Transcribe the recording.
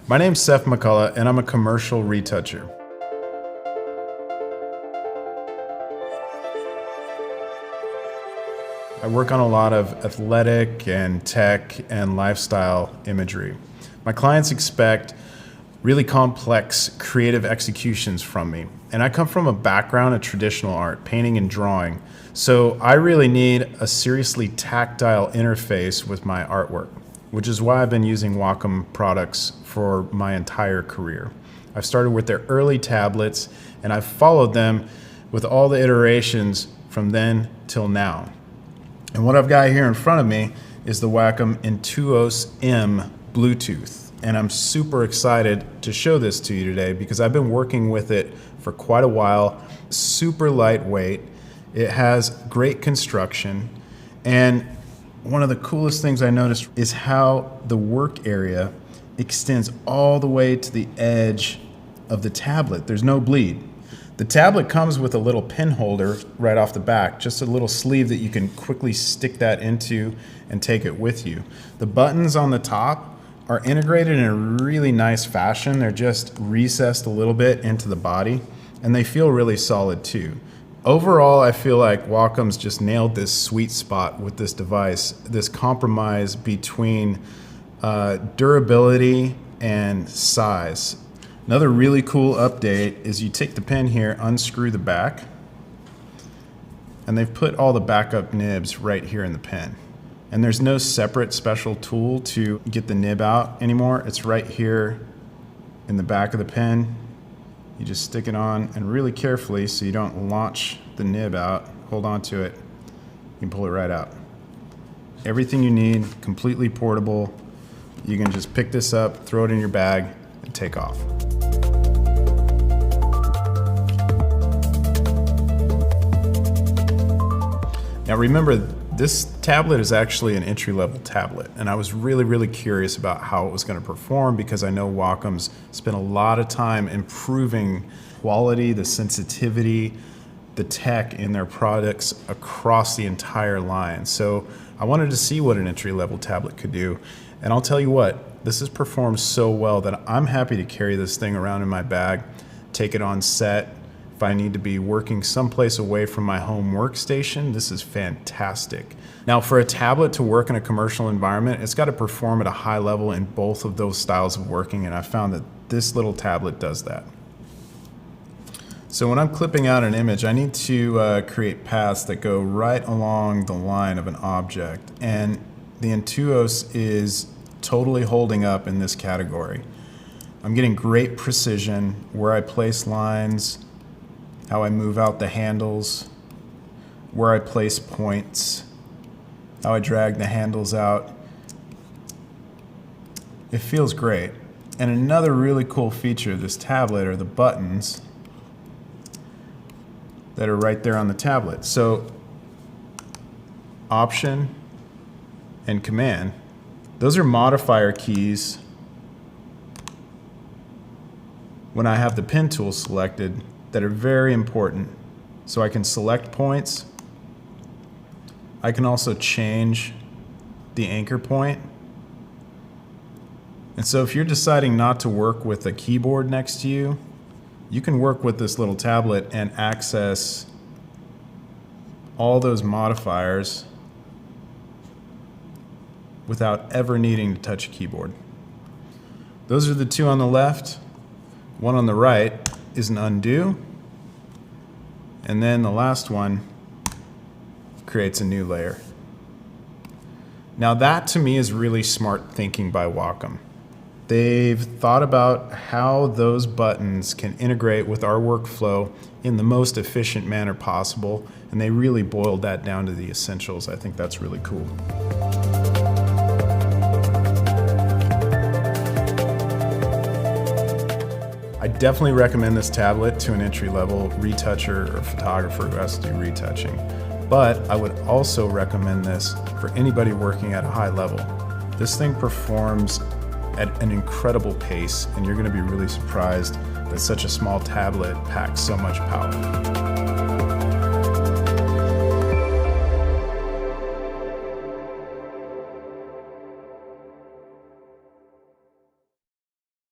My name's Sef McCullough, and I'm a commercial retoucher. I work on a lot of athletic and tech and lifestyle imagery. My clients expect really complex creative executions from me. And I come from a background of traditional art, painting and drawing. So I really need a seriously tactile interface with my artwork, which is why I've been using Wacom products for my entire career. I've started with their early tablets, and I've followed them with all the iterations from then till now. And what I've got here in front of me is the Wacom Intuous M Bluetooth. And I'm super excited to show this to you today because I've been working with it for quite a while. Super lightweight. It has great construction. And one of the coolest things I noticed is how the work area extends all the way to the edge of the tablet. There's no bleed. The tablet comes with a little pin holder right off the back, just a little sleeve that you can quickly stick that into and take it with you. The buttons on the top are integrated in a really nice fashion. They're just recessed a little bit into the body, and they feel really solid too. Overall, I feel like Wacom's just nailed this sweet spot with this device, this compromise between durability and size. Another really cool update is you take the pin here, unscrew the back, and they've put all the backup nibs right here in the pin. And there's no separate special tool to get the nib out anymore. It's right here in the back of the pin. You just stick it on, and really carefully so you don't launch the nib out, hold on to it, you can pull it right out. Everything you need, completely portable. You can just pick this up, throw it in your bag, and take off. Now remember, this tablet is actually an entry-level tablet, and I was really curious about how it was going to perform because I know Wacom's spent a lot of time improving quality, the sensitivity, the tech in their products across the entire line. So I wanted to see what an entry-level tablet could do, and I'll tell you what, this has performed so well that I'm happy to carry this thing around in my bag, take it on set. If I need to be working someplace away from my home workstation, this is fantastic. Now, for a tablet to work in a commercial environment, it's got to perform at a high level in both of those styles of working, and I found that this little tablet does that. So when I'm clipping out an image, I need to create paths that go right along the line of an object, and the Intuos is totally holding up in this category. I'm getting great precision where I place lines, how I move out the handles, where I place points, how I drag the handles out. It feels great. And another really cool feature of this tablet are the buttons that are right there on the tablet. So Option and Command, those are modifier keys when I have the pen tool selected that are very important. So I can select points. I can also change the anchor point. And so if you're deciding not to work with a keyboard next to you, you can work with this little tablet and access all those modifiers without ever needing to touch a keyboard. Those are the two on the left. One on the right is an undo, and then the last one creates a new layer. Now that to me is really smart thinking by Wacom. They've thought about how those buttons can integrate with our workflow in the most efficient manner possible, and they really boiled that down to the essentials. I think that's really cool. I definitely recommend this tablet to an entry-level retoucher or photographer who has to do retouching. But I would also recommend this for anybody working at a high level. This thing performs at an incredible pace, and you're going to be really surprised that such a small tablet packs so much power.